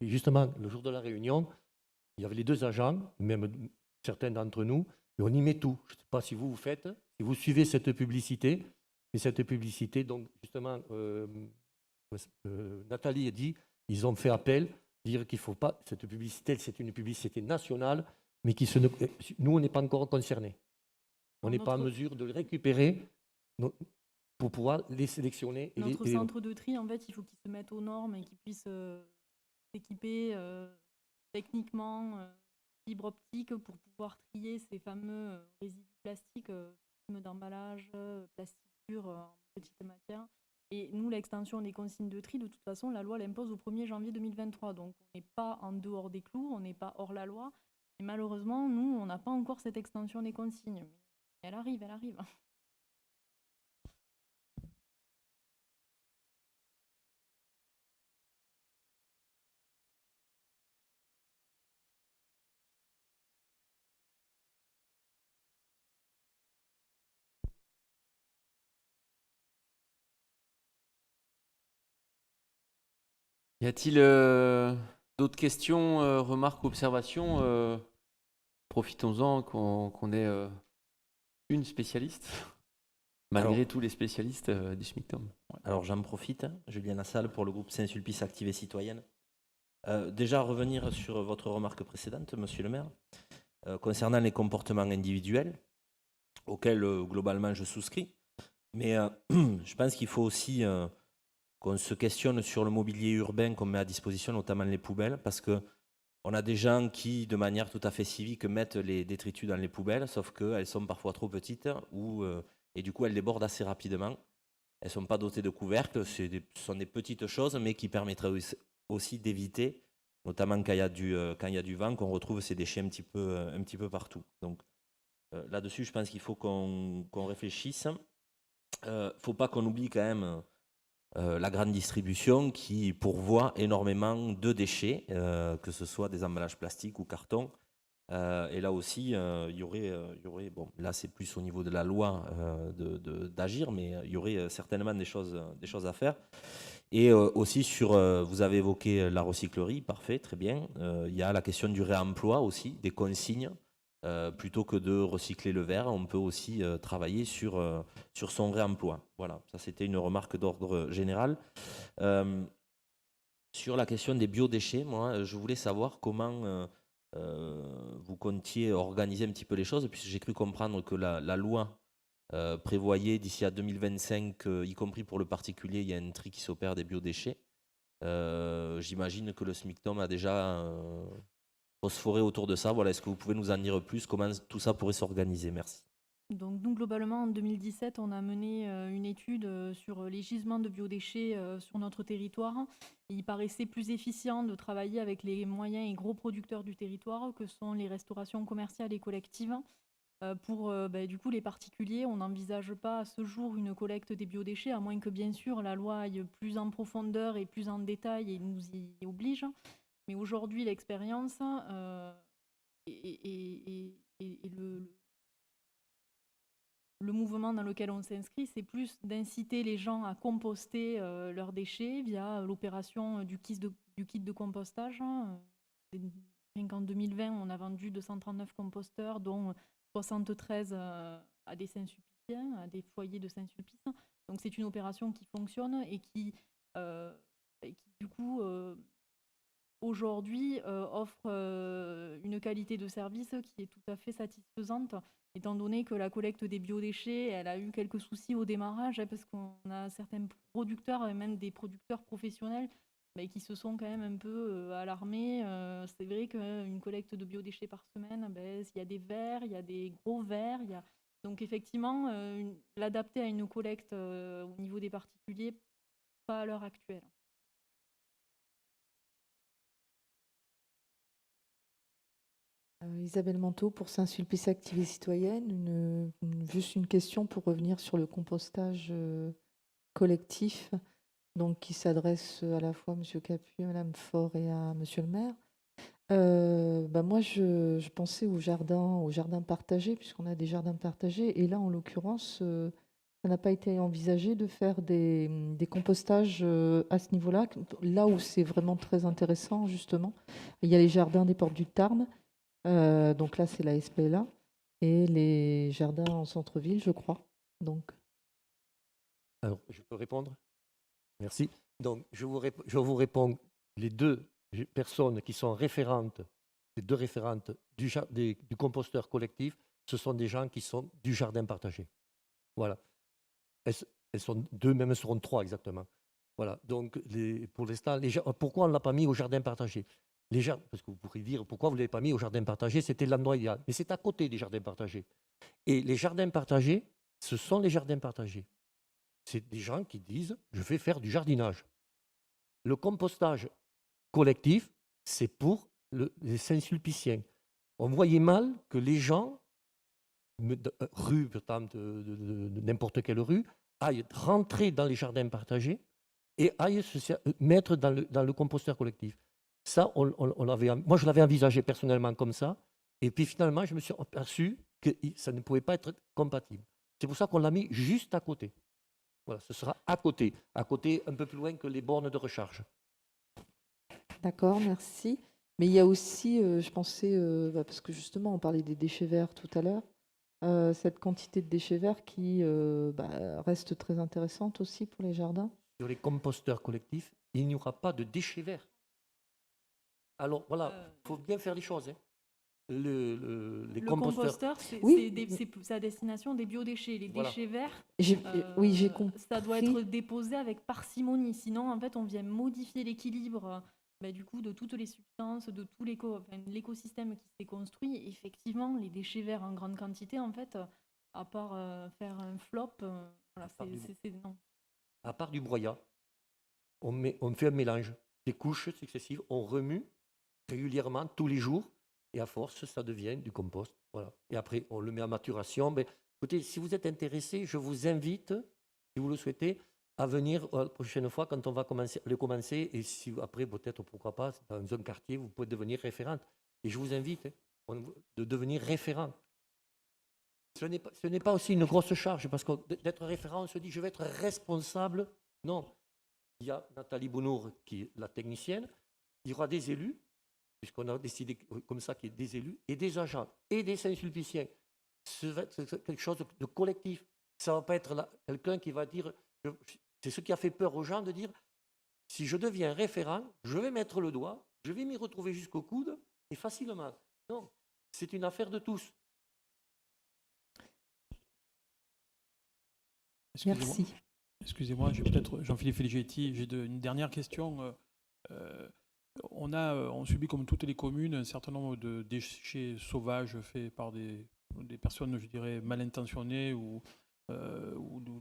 Et justement, le jour de la réunion, il y avait les 2 agents, même certains d'entre nous, et on y met tout. Je ne sais pas si vous faites, si vous suivez cette publicité. Et cette publicité, donc justement, Nathalie a dit, ils ont fait appel, dire qu'il ne faut pas, cette publicité, c'est une publicité nationale, mais nous, on n'est pas encore concernés. On n'est pas en mesure de les récupérer pour pouvoir les sélectionner. Notre centre de tri, en fait, il faut qu'il se mette aux normes et qu'il puisse s'équiper techniquement, fibre optique, pour pouvoir trier ces fameux résidus plastiques, films d'emballage, plastique dur en petite matière. Et nous, l'extension des consignes de tri, de toute façon, la loi l'impose au 1er janvier 2023. Donc, on n'est pas en dehors des clous, on n'est pas hors la loi. Et malheureusement, nous, on n'a pas encore cette extension des consignes. Mais elle arrive, elle arrive. Y a-t-il d'autres questions, remarques, observations Profitons-en qu'on ait une spécialiste, malgré Alors, tous les spécialistes du SMICTOM. alors j'en profite, Julien Lassalle pour le groupe Saint-Sulpice Active et Citoyenne. Déjà revenir sur votre remarque précédente, monsieur le maire, concernant les comportements individuels, auxquels globalement je souscris. Mais je pense qu'il faut aussi qu'on se questionne sur le mobilier urbain qu'on met à disposition, notamment les poubelles, parce que on a des gens qui, de manière tout à fait civique, mettent les détritus dans les poubelles, sauf qu'elles sont parfois trop petites et du coup elles débordent assez rapidement. Elles ne sont pas dotées de couvercles, ce sont des petites choses, mais qui permettraient aussi d'éviter, notamment quand il y a du vent, qu'on retrouve ces déchets un petit peu partout. Donc là-dessus, je pense qu'il faut qu'on réfléchisse. Il ne faut pas qu'on oublie quand même la grande distribution qui pourvoit énormément de déchets, que ce soit des emballages plastiques ou cartons. Et là aussi, il y aurait, bon, là c'est plus au niveau de la loi d'agir, mais il y aurait certainement des choses à faire. Et aussi vous avez évoqué la recyclerie, parfait, très bien. Il y a la question du réemploi aussi, des consignes. Plutôt que de recycler le verre, on peut aussi travailler sur son réemploi. Voilà, ça c'était une remarque d'ordre général. Sur la question des biodéchets, moi, je voulais savoir comment vous comptiez organiser un petit peu les choses, puisque j'ai cru comprendre que la loi prévoyait d'ici à 2025, y compris pour le particulier, il y a un tri qui s'opère des biodéchets. J'imagine que le SMICTOM a déjà phosphoré autour de ça. Voilà, est-ce que vous pouvez nous en dire plus? Comment tout ça pourrait s'organiser? Merci. Donc nous, globalement, en 2017, on a mené une étude sur les gisements de biodéchets sur notre territoire. Et il paraissait plus efficient de travailler avec les moyens et gros producteurs du territoire, que sont les restaurations commerciales et collectives. Pour du coup, les particuliers, on n'envisage pas à ce jour une collecte des biodéchets, à moins que bien sûr la loi aille plus en profondeur et plus en détail et nous y oblige. Mais aujourd'hui, l'expérience et le mouvement dans lequel on s'inscrit, c'est plus d'inciter les gens à composter leurs déchets via l'opération du kit de compostage. Rien qu'en 2020, on a vendu 239 composteurs, dont 73 à des Saint-Sulpiciens, à des foyers de Saint-Sulpice. Donc c'est une opération qui fonctionne et qui du coup, aujourd'hui, offre une qualité de service qui est tout à fait satisfaisante, étant donné que la collecte des biodéchets, elle a eu quelques soucis au démarrage, parce qu'on a certains producteurs, et même des producteurs professionnels, qui se sont quand même un peu alarmés. C'est vrai qu'une collecte de biodéchets par semaine, il y a des verres, il y a des gros verres, donc effectivement, l'adapter à une collecte au niveau des particuliers, pas à l'heure actuelle. Isabelle Manteau pour Saint-Sulpice Active et Citoyenne. Juste une question pour revenir sur le compostage collectif, donc qui s'adresse à la fois à M. Capu, à Mme Faure et à M. le maire. Moi, je pensais au jardin partagé, puisqu'on a des jardins partagés. Et là, en l'occurrence, ça n'a pas été envisagé de faire des compostages à ce niveau-là, là où c'est vraiment très intéressant, justement. Il y a les jardins des Portes du Tarn, donc là, c'est la SPLA, et les jardins en centre-ville, je crois. Donc, Alors, je peux répondre? Merci. Donc, je vous réponds, les deux personnes qui sont référentes, les deux référentes du composteur collectif, ce sont des gens qui sont du jardin partagé. Voilà. Elles sont deux, même elles seront trois exactement. Voilà. Donc, pour l'instant, pourquoi on ne l'a pas mis au jardin partagé? Parce que vous pourriez dire, pourquoi vous ne l'avez pas mis au jardin partagé? C'était l'endroit idéal. Mais c'est à côté des jardins partagés. Et les jardins partagés, ce sont les jardins partagés. C'est des gens qui disent, je vais faire du jardinage. Le compostage collectif, c'est pour les Saint-Sulpiciens. On voyait mal que les gens, rue, de n'importe quelle rue, aillent rentrer dans les jardins partagés et aillent se mettre dans le composteur collectif. Ça, moi, je l'avais envisagé personnellement comme ça. Et puis finalement, je me suis aperçu que ça ne pouvait pas être compatible. C'est pour ça qu'on l'a mis juste à côté. Voilà, ce sera à côté un peu plus loin que les bornes de recharge. d'accord, merci. Mais il y a aussi, je pensais, parce que justement, on parlait des déchets verts tout à l'heure, cette quantité de déchets verts qui reste très intéressante aussi pour les jardins. Sur les composteurs collectifs, il n'y aura pas de déchets verts. Alors voilà, il faut bien faire les choses. Hein. Les Le composteurs. composteur, c'est Oui. c'est à destination des biodéchets. Les Voilà. déchets verts, Oui, j'ai compris. ça doit être déposé avec parcimonie. Sinon, en fait, on vient modifier l'équilibre du coup, de toutes les substances, de tout l'écosystème qui s'est construit. Et effectivement, les déchets verts en grande quantité, en fait, à part faire un flop, voilà, non. À part du broyat, on fait un mélange, des couches successives, on remue régulièrement, tous les jours, et à force, ça devient du compost. Voilà. Et après, on le met en maturation. Mais, écoutez, si vous êtes intéressé, je vous invite, si vous le souhaitez, à venir la prochaine fois quand on va commencer. Et si après, peut-être, pourquoi pas, dans un quartier, vous pouvez devenir référente. Et je vous invite de devenir référent. Ce n'est pas aussi une grosse charge, parce que d'être référent, on se dit, je vais être responsable. Non. Il y a Nathalie Bounour, qui est la technicienne. Il y aura des élus, puisqu'on a décidé comme ça qu'il y ait des élus, et des agents, et des Saint-Sulpiciens. C'est quelque chose de collectif. Ça ne va pas être quelqu'un qui va dire... C'est ce qui a fait peur aux gens de dire, si je deviens référent, je vais mettre le doigt, je vais m'y retrouver jusqu'au coude, et facilement. Non, c'est une affaire de tous. Merci. Excusez-moi, j'ai peut-être Jean-Philippe Feligetti, j'ai une dernière question. On subit comme toutes les communes un certain nombre de déchets sauvages faits par des personnes, je dirais, mal intentionnées ou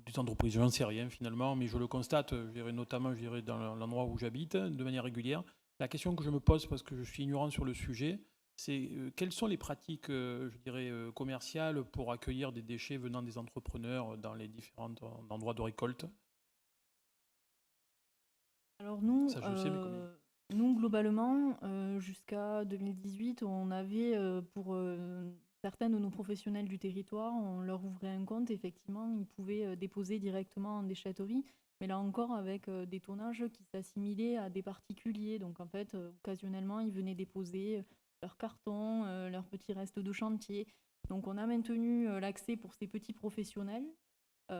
des entreprises, je n'en sais rien finalement, mais je le constate, je dirais, notamment dans l'endroit où j'habite de manière régulière. La question que je me pose, parce que je suis ignorant sur le sujet, c'est quelles sont les pratiques, je dirais, commerciales pour accueillir des déchets venant des entrepreneurs dans les différents endroits de récolte? Alors nous, Ça, je le sais, mais comment? nous globalement, jusqu'à 2018, on avait pour certains de nos professionnels du territoire, on leur ouvrait un compte, effectivement, ils pouvaient déposer directement en déchetterie, mais là encore avec des tonnages qui s'assimilaient à des particuliers. Donc en fait, occasionnellement, ils venaient déposer leurs cartons, leurs petits restes de chantier. Donc on a maintenu l'accès pour ces petits professionnels. On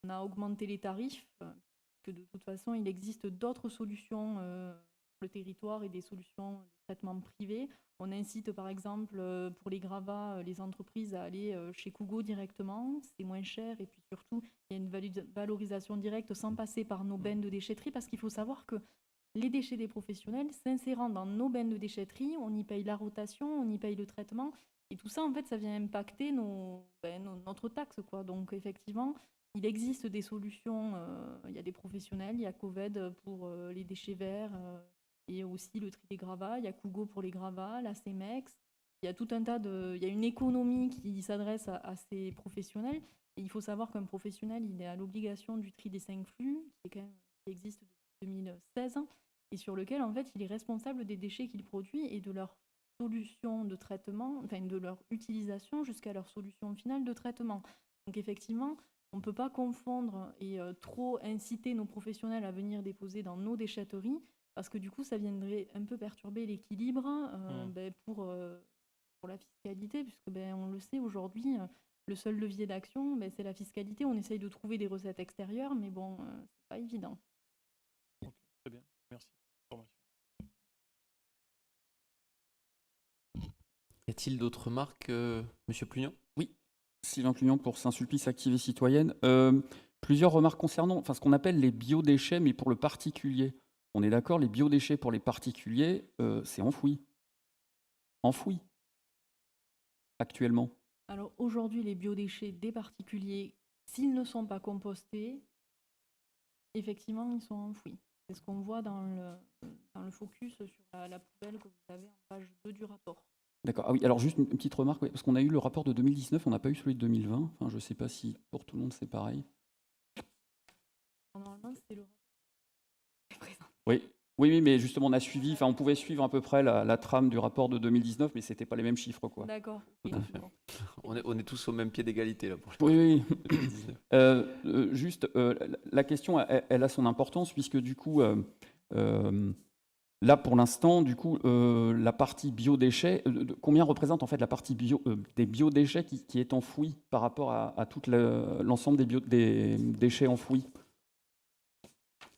a augmenté les tarifs, que de toute façon, il existe d'autres solutions sur le territoire et des solutions de traitement privé. On incite par exemple pour les gravats, les entreprises à aller chez Cougo directement, c'est moins cher et puis surtout, il y a une valorisation directe sans passer par nos bennes de déchetterie, parce qu'il faut savoir que les déchets des professionnels, s'insérant dans nos bennes de déchetterie, on y paye la rotation, on y paye le traitement, et tout ça, en fait, ça vient impacter notre taxe, quoi. Donc, effectivement, il existe des solutions. Il y a des professionnels, il y a Coved pour les déchets verts et aussi le tri des gravats. Il y a Cougo pour les gravats, la CEMEX. Il y a tout un tas de... Il y a une économie qui s'adresse à ces professionnels. Et il faut savoir qu'un professionnel, il est à l'obligation du tri des 5 flux, qui existe depuis 2016, et sur lequel, en fait, il est responsable des déchets qu'il produit et de leur solution de traitement, enfin de leur utilisation jusqu'à leur solution finale de traitement. Donc effectivement, on ne peut pas confondre et trop inciter nos professionnels à venir déposer dans nos déchetteries, parce que du coup, ça viendrait un peu perturber l'équilibre pour la fiscalité, puisque on le sait aujourd'hui, le seul levier d'action, c'est la fiscalité. On essaye de trouver des recettes extérieures, mais bon, c'est pas évident. Très bien, merci. Y a-t-il d'autres remarques, Monsieur Plugnon? Sylvain Plugnon pour Saint-Sulpice Active et Citoyenne. Plusieurs remarques concernant ce qu'on appelle les biodéchets, mais pour le particulier. On est d'accord, les biodéchets pour les particuliers, c'est enfoui. Enfoui. Actuellement. Alors aujourd'hui, les biodéchets des particuliers, s'ils ne sont pas compostés, effectivement, ils sont enfouis. C'est ce qu'on voit dans le focus sur la poubelle que vous avez en page 2 du rapport. D'accord. Ah oui, alors juste une petite remarque, parce qu'on a eu le rapport de 2019, on n'a pas eu celui de 2020. Enfin, je ne sais pas si pour tout le monde c'est pareil. Normalement, c'était le rapport présent. Oui, mais justement, on a suivi, on pouvait suivre à peu près la trame du rapport de 2019, mais ce n'était pas les mêmes chiffres, quoi. D'accord. Tout à fait. On est tous au même pied d'égalité là pour Oui. 2019. Juste, la question, elle a son importance, puisque du coup, là, pour l'instant, du coup, la partie biodéchets, combien représente en fait la partie des biodéchets qui est enfouie par rapport à tout l'ensemble des déchets enfouis?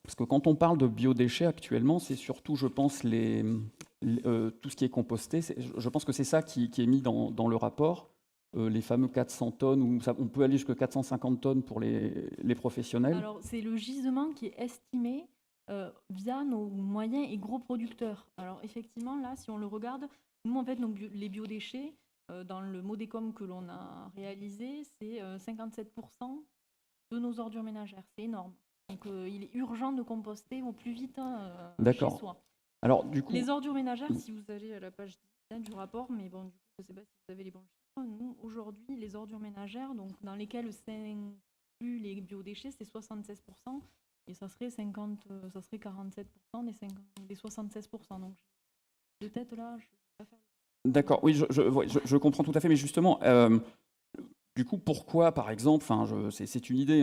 Parce que quand on parle de biodéchets actuellement, c'est surtout, je pense, tout ce qui est composté. Je pense que c'est ça qui est mis dans le rapport, les fameux 400 tonnes, ou on peut aller jusqu'à 450 tonnes pour les professionnels. Alors, c'est le gisement qui est estimé via nos moyens et gros producteurs. Alors effectivement, là, si on le regarde, nous, en fait, les biodéchets, dans le Modécom que l'on a réalisé, c'est 57% de nos ordures ménagères. C'est énorme. Donc il est urgent de composter au plus vite chez soi. Alors, du coup, les ordures ménagères, si vous allez à la page 10 du rapport, mais bon, du coup, je ne sais pas si vous avez les bons chiffres, nous, aujourd'hui, les ordures ménagères, donc, dans lesquelles s'incluent les biodéchets, c'est 76%. Et ça serait 47% des 76%. Donc, de tête, là, je ne vais pas faire. D'accord, oui, je comprends tout à fait, mais justement, du coup, pourquoi, par exemple, c'est une idée,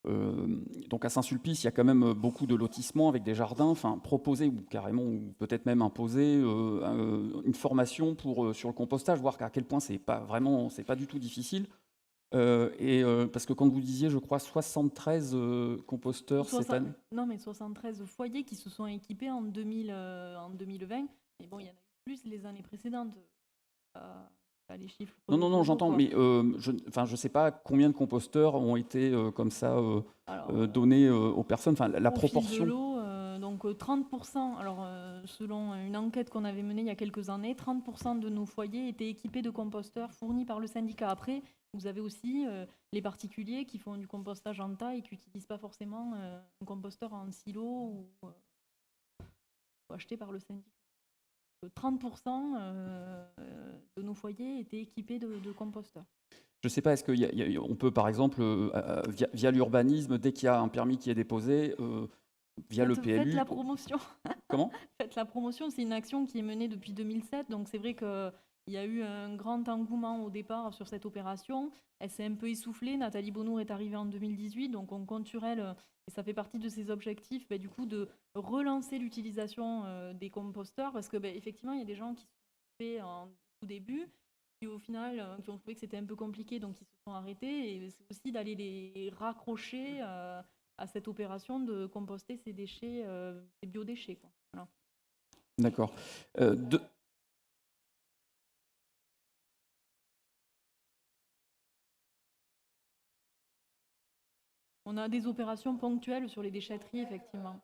donc à Saint-Sulpice, il y a quand même beaucoup de lotissements avec des jardins, proposer ou carrément, ou peut-être même imposer une formation sur le compostage, voir à quel point c'est pas du tout difficile. Parce que quand vous disiez, je crois, 73 composteurs cette année. Non, mais 73 foyers qui se sont équipés en 2020. Et bon, il y en a eu plus les années précédentes. Les chiffres. Non, j'entends, mais je ne sais pas combien de composteurs ont été comme ça donnés aux personnes. La proportion. Fil de l'eau, donc 30%. Alors, selon une enquête qu'on avait menée il y a quelques années, 30% de nos foyers étaient équipés de composteurs fournis par le syndicat. Après, vous avez aussi les particuliers qui font du compostage en tas et qui n'utilisent pas forcément un composteur en silo ou acheté par le syndicat. 30% de nos foyers étaient équipés de composteurs. Je ne sais pas, est-ce qu'on peut, par exemple, via l'urbanisme, dès qu'il y a un permis qui est déposé, via le PLU... Faites la promotion. Comment ? Faites la promotion, c'est une action qui est menée depuis 2007, donc c'est vrai qu'il y a eu un grand engouement au départ sur cette opération. Elle s'est un peu essoufflée. Nathalie Bonnour est arrivée en 2018, donc on compte sur elle, et ça fait partie de ses objectifs, du coup, de relancer l'utilisation des composteurs, parce que effectivement, il y a des gens qui se sont fait en tout début, qui au final, qui ont trouvé que c'était un peu compliqué, donc ils se sont arrêtés, et c'est aussi d'aller les raccrocher à cette opération de composter ces déchets, ces biodéchets, quoi. Voilà. D'accord. On a des opérations ponctuelles sur les déchetteries, effectivement.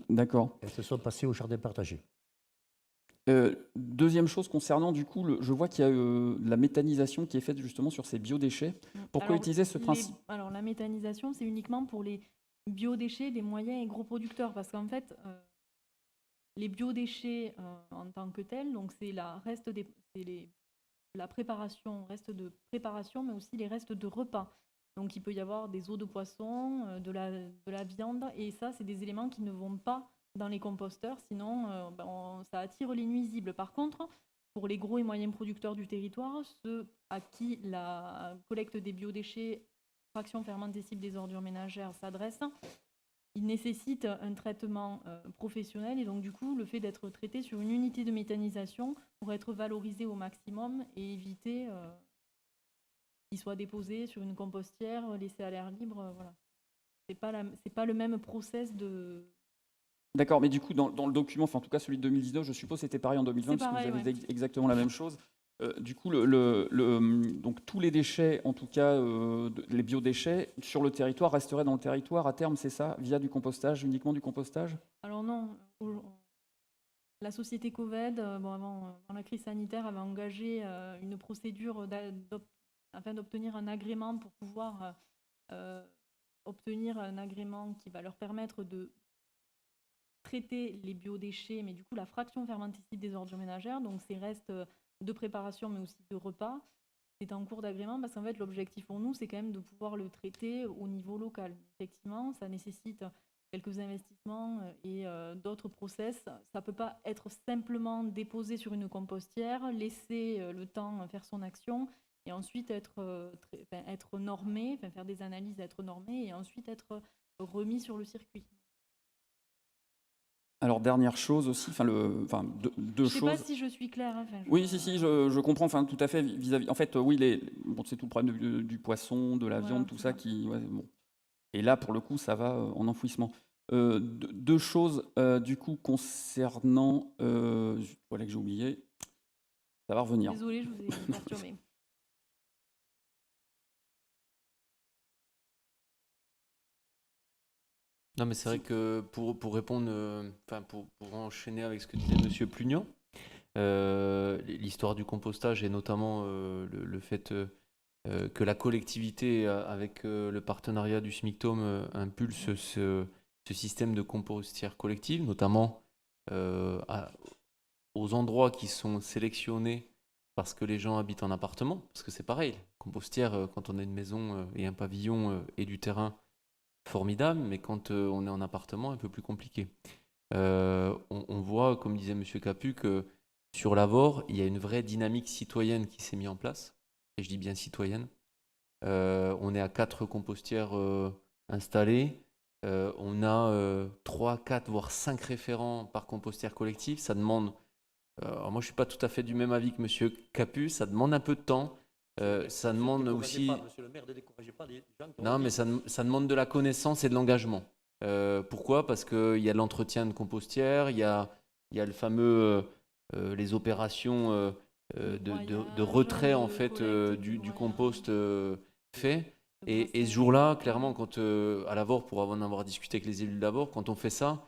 D'accord. Elles se sont passées au jardin partagé. Deuxième chose concernant, du coup, je vois qu'il y a la méthanisation qui est faite justement sur ces biodéchets. Pourquoi utiliser ce principe ? Alors, la méthanisation, c'est uniquement pour les biodéchets des moyens et gros producteurs, parce qu'en fait, les biodéchets en tant que tels, donc c'est la préparation, reste de préparation, mais aussi les restes de repas. Donc il peut y avoir des os de poisson, de la viande, et ça, c'est des éléments qui ne vont pas dans les composteurs, sinon ça attire les nuisibles. Par contre, pour les gros et moyens producteurs du territoire, ceux à qui la collecte des biodéchets, fraction fermentescible des ordures ménagères s'adresse, il nécessite un traitement professionnel et donc du coup le fait d'être traité sur une unité de méthanisation pour être valorisé au maximum et éviter qu'il soit déposé sur une compostière, laissé à l'air libre. Voilà. C'est pas le même process de... D'accord, mais du coup, dans le document, enfin en tout cas celui de 2019, je suppose que c'était pareil en 2020, C'est parce pareil, que vous avez ouais. exactement la même chose. Du coup, donc tous les déchets, en tout cas les biodéchets, sur le territoire, resteraient dans le territoire à terme, c'est ça, via du compostage, uniquement du compostage? Alors non, la société Coved, avant la crise sanitaire, avait engagé une procédure afin d'obtenir un agrément pour pouvoir obtenir un agrément qui va leur permettre de traiter les biodéchets, mais du coup la fraction fermentescible des ordures ménagères, donc ces restes de préparation mais aussi de repas, c'est en cours d'agrément parce qu'en fait l'objectif pour nous c'est quand même de pouvoir le traiter au niveau local. Effectivement, ça nécessite quelques investissements et d'autres process. Ça ne peut pas être simplement déposé sur une compostière, laisser le temps faire son action et ensuite être normé, faire des analyses, être normé et ensuite être remis sur le circuit. Alors, dernière chose aussi, deux Je sais choses. pas si je suis claire. Oui, si, je comprends, tout à fait, vis-à-vis... En fait, oui, c'est tout le problème du poisson, de la Voilà, viande, tout c'est ça ça. qui... ouais, bon. Et là, pour le coup, ça va en enfouissement. Deux choses, du coup, concernant... voilà que j'ai oublié. Ça va revenir. Désolée, je vous ai perturbé. Non, mais c'est vrai que pour répondre, pour enchaîner avec ce que disait Monsieur Plugnon, l'histoire du compostage et notamment le fait que la collectivité, avec le partenariat du SMICTOM, impulse ce système de compostière collective, notamment aux endroits qui sont sélectionnés parce que les gens habitent en appartement, parce que c'est pareil, compostière, quand on a une maison et un pavillon et du terrain, formidable, mais quand on est en appartement, un peu plus compliqué. On voit, comme disait Monsieur Capu, que sur l'Avor, il y a une vraie dynamique citoyenne qui s'est mise en place, et je dis bien citoyenne. On est à 4 compostières installées. On a 3, 4, voire 5 référents par compostière collective. Ça demande... alors moi, je ne suis pas tout à fait du même avis que Monsieur Capu. Ça demande un peu de temps. Ça demande aussi... Monsieur le maire, ne découragez pas les gens qui ont Non, envie. mais ça demande de la connaissance et de l'engagement. Pourquoi ? Parce qu'il y a l'entretien de compostière, il y a le fameux... les opérations de retrait en fait du compost fait. Et ce jour-là, clairement, quand à l'Avor, pour en avoir discuté avec les élus de l'Avor, quand on fait ça,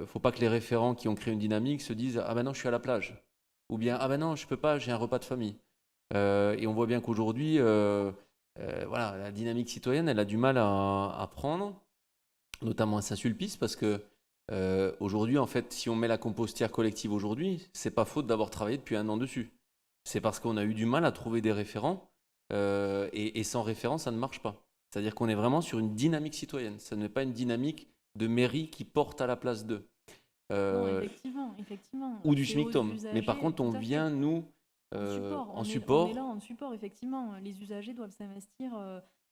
faut pas que les référents qui ont créé une dynamique se disent ah ben non, je suis à la plage, ou bien ah ben non, je peux pas, j'ai un repas de famille. Et on voit bien qu'aujourd'hui, voilà, la dynamique citoyenne, elle a du mal à prendre, notamment à Saint-Sulpice, parce que aujourd'hui, en fait, si on met la compostière collective aujourd'hui, c'est pas faute d'avoir travaillé depuis 1 an dessus. C'est parce qu'on a eu du mal à trouver des référents, et sans référent, ça ne marche pas. C'est-à-dire qu'on est vraiment sur une dynamique citoyenne. Ce n'est pas une dynamique de mairie qui porte à la place d'eux. Non, effectivement. Ou du C'est aux SMICTOM. Mais par usagers, contre, on tout à fait. vient, nous, En en support. On est support. là en support, effectivement. Les usagers doivent s'investir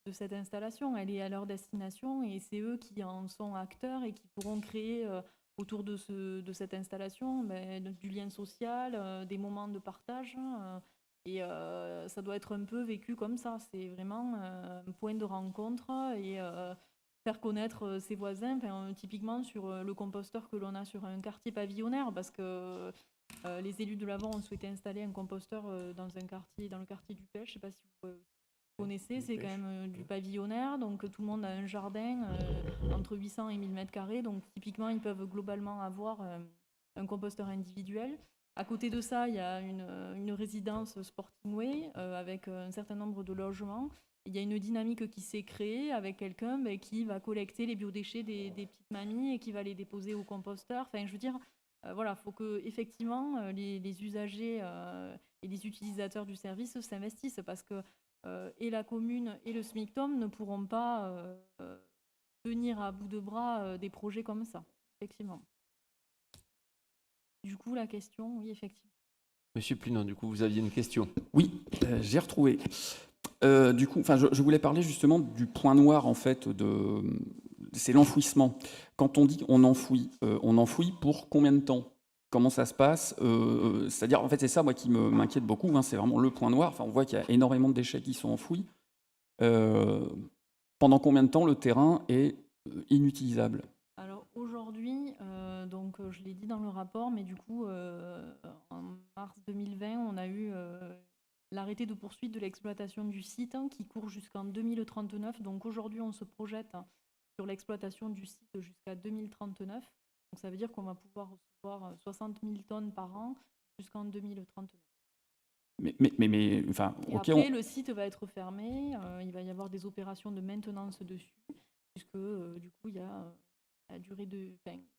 de cette installation. Elle est à leur destination et c'est eux qui en sont acteurs et qui pourront créer autour de cette installation du lien social, des moments de partage. Et ça doit être un peu vécu comme ça. C'est vraiment un point de rencontre et faire connaître ses voisins, typiquement sur le composteur que l'on a sur un quartier pavillonnaire, parce que les élus de l'Avon ont souhaité installer un composteur dans le quartier du Pêche. Je ne sais pas si vous connaissez, c'est quand même du pavillonnaire, donc tout le monde a un jardin entre 800 et 1000 mètres carrés, donc typiquement ils peuvent globalement avoir un composteur individuel. À côté de ça, il y a une résidence Sporting Way avec un certain nombre de logements. Il y a une dynamique qui s'est créée avec quelqu'un qui va collecter les biodéchets des petites mamies et qui va les déposer au composteur. Enfin, je veux dire, voilà, il faut que effectivement les usagers et les utilisateurs du service s'investissent parce que et la commune et le SMICTOM ne pourront pas tenir à bout de bras des projets comme ça, effectivement. Du coup, la question, oui, effectivement. Monsieur Plunon, du coup, vous aviez une question. Oui, j'ai retrouvé. Du coup, je voulais parler justement du point noir, en fait, c'est l'enfouissement. Quand on dit on enfouit pour combien de temps? Comment ça se passe? C'est-à-dire, en fait, c'est ça, moi, qui m'inquiète beaucoup, hein, c'est vraiment le point noir. Enfin, on voit qu'il y a énormément de déchets qui sont enfouis. Pendant combien de temps le terrain est inutilisable? Alors aujourd'hui, donc je l'ai dit dans le rapport, mais du coup, en mars 2020, on a eu l'arrêté de poursuite de l'exploitation du site qui court jusqu'en 2039. Donc aujourd'hui, on se projette sur l'exploitation du site jusqu'à 2039. Donc ça veut dire qu'on va pouvoir recevoir 60 000 tonnes par an jusqu'en 2039. Enfin, Et ok, après, le site va être fermé. Il va y avoir des opérations de maintenance dessus, puisque du coup, il y a la durée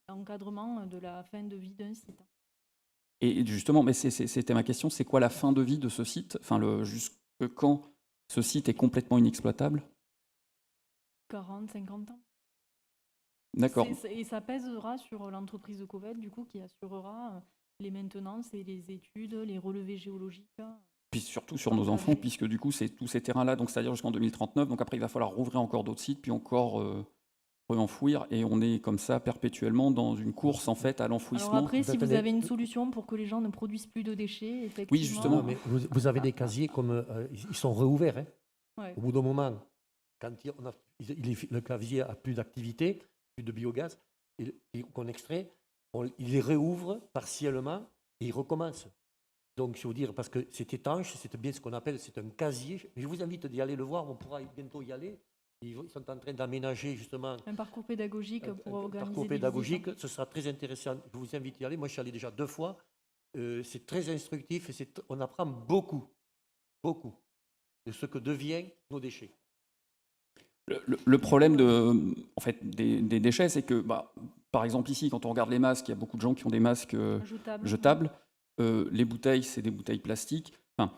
l'encadrement de la fin de vie d'un site. Et justement, mais c'était ma question, c'est quoi la fin de vie de ce site? Enfin, jusque quand ce site est complètement inexploitable? 40, 50 ans. D'accord. Et ça pèsera sur l'entreprise de Covet, du coup, qui assurera les maintenances et les études, les relevés géologiques. Puis surtout sur nos enfants, puisque du coup, c'est tous ces terrains-là, donc c'est-à-dire jusqu'en 2039. Donc après, il va falloir rouvrir encore d'autres sites, puis encore enfouir, et on est comme ça perpétuellement dans une course en fait à l'enfouissement. Alors après, si vous avez une solution pour que les gens ne produisent plus de déchets, effectivement. Oui, justement. Mais vous avez des casiers comme ils sont réouverts. Hein. Ouais. Au bout d'un moment, quand le casier a plus d'activité, plus de biogaz, et qu'on extrait, il les réouvre partiellement et il recommence. Donc, je veux dire, parce que c'est étanche, c'est bien ce qu'on appelle, c'est un casier. Je vous invite d'y aller le voir, on pourra bientôt y aller. Ils sont en train d'aménager justement un parcours pédagogique pour organiser parcours des pédagogique. visites. Ce sera très intéressant. Je vous invite à y aller. Moi, je suis allé déjà 2 fois. C'est très instructif et on apprend beaucoup de ce que deviennent nos déchets. Le problème des déchets, c'est que, par exemple ici, quand on regarde les masques, il y a beaucoup de gens qui ont des masques jetables. Les bouteilles, c'est des bouteilles plastiques. Enfin,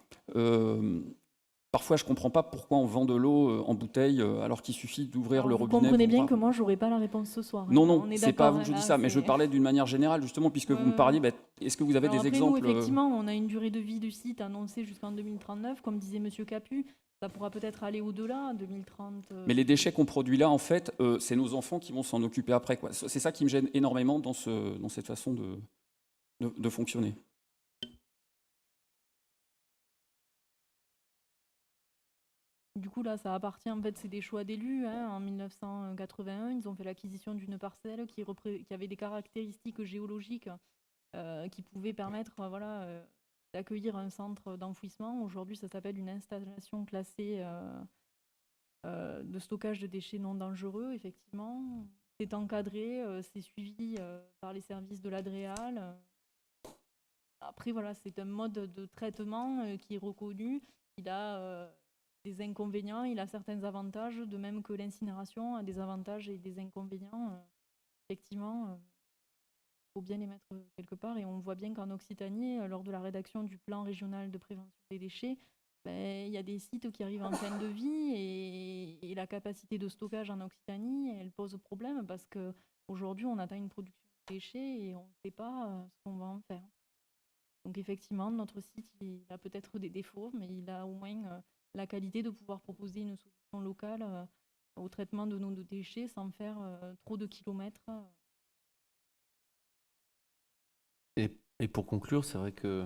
parfois, je ne comprends pas pourquoi on vend de l'eau en bouteille alors qu'il suffit d'ouvrir le robinet. Vous comprenez bien que moi, je n'aurai pas la réponse ce soir. Non, c'est pas à vous que je dis ça, mais je parlais d'une manière générale, justement, puisque vous me parliez, est-ce que vous avez des exemples? Nous, effectivement, on a une durée de vie du site annoncée jusqu'en 2039, comme disait M. Capu. Ça pourra peut-être aller au-delà, 2030. Mais les déchets qu'on produit là, en fait, c'est nos enfants qui vont s'en occuper après, quoi. C'est ça qui me gêne énormément dans cette façon de fonctionner. Du coup, là, ça appartient, en fait, c'est des choix d'élus. En 1981, ils ont fait l'acquisition d'une parcelle qui avait des caractéristiques géologiques qui pouvaient permettre d'accueillir un centre d'enfouissement. Aujourd'hui, ça s'appelle une installation classée de stockage de déchets non dangereux, effectivement. C'est encadré, c'est suivi par les services de l'Adréal. Après, voilà, c'est un mode de traitement qui est reconnu. Il a des inconvénients, il a certains avantages, de même que l'incinération a des avantages et des inconvénients. Effectivement, il faut bien les mettre quelque part. Et on voit bien qu'en Occitanie, lors de la rédaction du plan régional de prévention des déchets, il y a des sites qui arrivent en fin de vie et la capacité de stockage en Occitanie, elle pose problème parce qu'aujourd'hui, on atteint une production de déchets et on ne sait pas ce qu'on va en faire. Donc effectivement, notre site, il a peut-être des défauts, mais il a au moins la qualité de pouvoir proposer une solution locale au traitement de nos déchets sans faire trop de kilomètres. Et pour conclure, c'est vrai que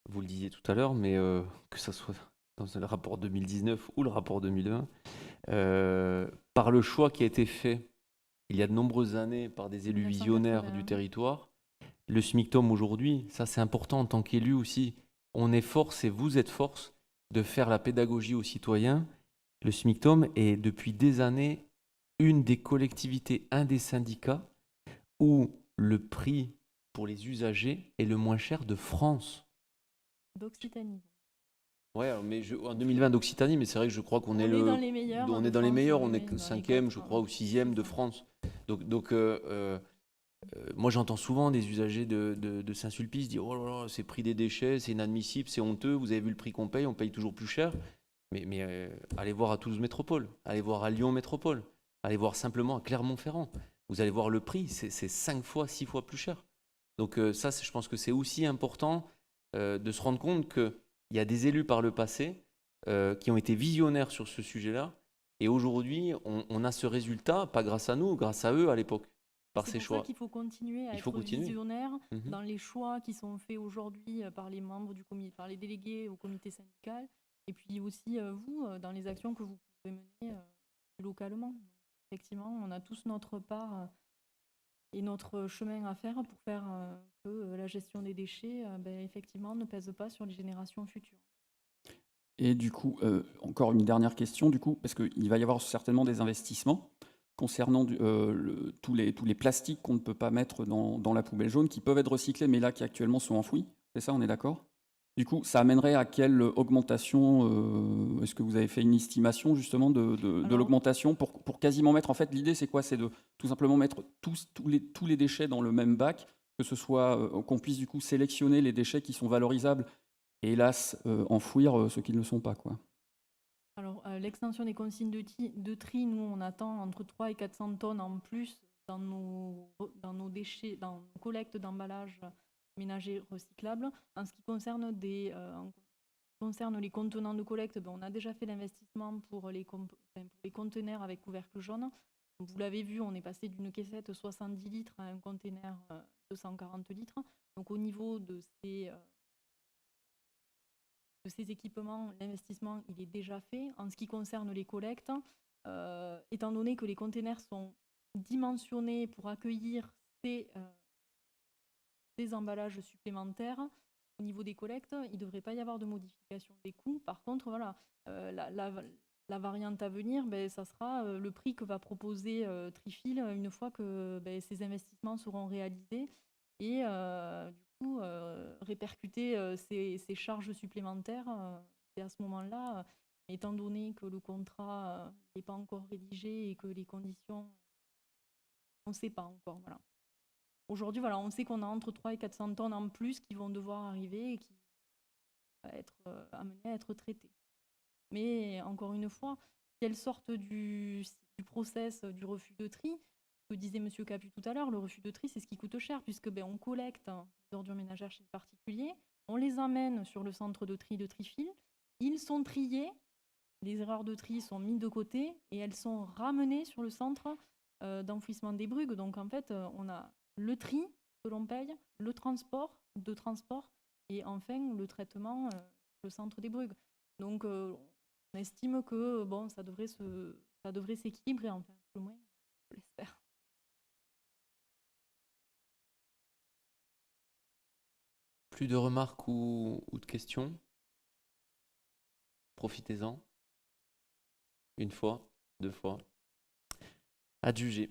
vous le disiez tout à l'heure, mais que ce soit dans le rapport 2019 ou le rapport 2020, par le choix qui a été fait il y a de nombreuses années par des élus visionnaires du territoire, le SMICTOM aujourd'hui, ça c'est important en tant qu'élu aussi, on est force et vous êtes force de faire la pédagogie aux citoyens. Le SMICTOM est depuis des années une des collectivités, un des syndicats où le prix pour les usagers est le moins cher de France. D'Occitanie. Ouais, mais en 2020 d'Occitanie, mais c'est vrai que je crois qu'on est dans les meilleurs. On est dans les meilleurs, on est 5e, je crois, ou 6e de France. Donc moi j'entends souvent des usagers de Saint-Sulpice dire oh là là, c'est prix des déchets, c'est inadmissible, c'est honteux, vous avez vu le prix qu'on paye, on paye toujours plus cher. Mais allez voir à Toulouse Métropole, allez voir à Lyon Métropole, allez voir simplement à Clermont-Ferrand. Vous allez voir le prix, c'est 5 fois, 6 fois plus cher. Donc ça, je pense que c'est aussi important de se rendre compte qu'il y a des élus par le passé qui ont été visionnaires sur ce sujet-là. Et aujourd'hui, on a ce résultat, pas grâce à nous, grâce à eux à l'époque, par ces C'est pour choix. ça qu'il faut continuer à Il faut être continuer. visionnaire Mhm. dans les choix qui sont faits aujourd'hui par les membres du comité, par les délégués au comité syndical, et puis aussi vous, dans les actions que vous pouvez mener localement. Donc, effectivement, on a tous notre part et notre chemin à faire pour faire que la gestion des déchets, effectivement, ne pèse pas sur les générations futures. Et du coup, encore une dernière question, du coup, parce qu'il va y avoir certainement des investissements concernant tous les plastiques qu'on ne peut pas mettre dans la poubelle jaune, qui peuvent être recyclés, mais là, qui actuellement sont enfouis. C'est ça, on est d'accord? Du coup, ça amènerait à quelle augmentation? Est-ce que vous avez fait une estimation justement de Alors- l'augmentation pour quasiment mettre, en fait, l'idée c'est quoi? C'est de tout simplement mettre tous les déchets dans le même bac, que ce soit qu'on puisse du coup sélectionner les déchets qui sont valorisables et hélas enfouir ceux qui ne le sont pas, quoi. Alors, l'extension des consignes de tri, nous, on attend entre 300 et 400 tonnes en plus dans nos déchets, dans nos collectes d'emballages ménagers recyclables. En ce qui concerne les contenants de collecte, on a déjà fait l'investissement pour les conteneurs avec couvercle jaune. Vous l'avez vu, on est passé d'une caissette 70 litres à un conteneur 240 litres. Donc, au niveau de ces équipements, l'investissement, il est déjà fait. En ce qui concerne les collectes, étant donné que les containers sont dimensionnés pour accueillir ces emballages supplémentaires, au niveau des collectes, il ne devrait pas y avoir de modification des coûts. Par contre, voilà, la variante à venir, ça sera le prix que va proposer Trifil une fois que ces investissements seront réalisés. Et du coup, répercuter ces charges supplémentaires, c'est à ce moment-là, étant donné que le contrat n'est pas encore rédigé et que les conditions, on ne sait pas encore. Voilà. Aujourd'hui, voilà, on sait qu'on a entre 300 et 400 tonnes en plus qui vont devoir arriver et qui vont être amenées à être traitées. Mais encore une fois, si elles sortent du process du refus de tri, ce que disait M. Capu tout à l'heure, le refus de tri, c'est ce qui coûte cher, puisque on collecte les ordures ménagères chez les particuliers, on les amène sur le centre de tri de Trifil, ils sont triés, les erreurs de tri sont mises de côté et elles sont ramenées sur le centre d'enfouissement des Brugges. Donc en fait, on a le tri que l'on paye, le transport et enfin le traitement le centre des Brugges. Donc on estime que ça devrait s'équilibrer, enfin, au moins, je l'espère. Plus de remarques ou de questions? Profitez-en. Une fois, 2 fois. Adjugé.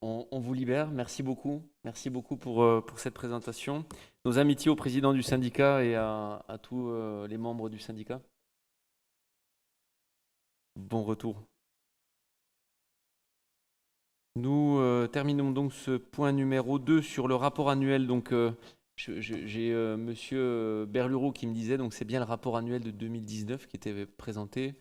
On vous libère. Merci beaucoup. Merci beaucoup pour cette présentation. Nos amitiés au président du syndicat et à tous les membres du syndicat. Bon retour. Nous terminons donc ce point numéro 2 sur le rapport annuel. Donc, j'ai monsieur Berlureau qui me disait, donc c'est bien le rapport annuel de 2019 qui était présenté.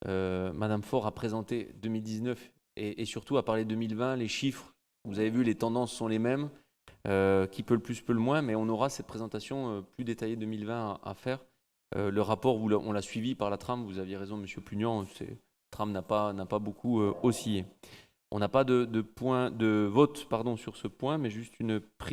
Madame Faure a présenté 2019 et surtout a parlé 2020. Les chiffres, vous avez vu, les tendances sont les mêmes. Qui peut le plus, peut le moins, mais on aura cette présentation plus détaillée 2020 à faire. Le rapport, on l'a suivi par la trame, vous aviez raison, monsieur Pugnan, la trame n'a pas beaucoup oscillé. On n'a pas de vote sur ce point, mais juste une prise.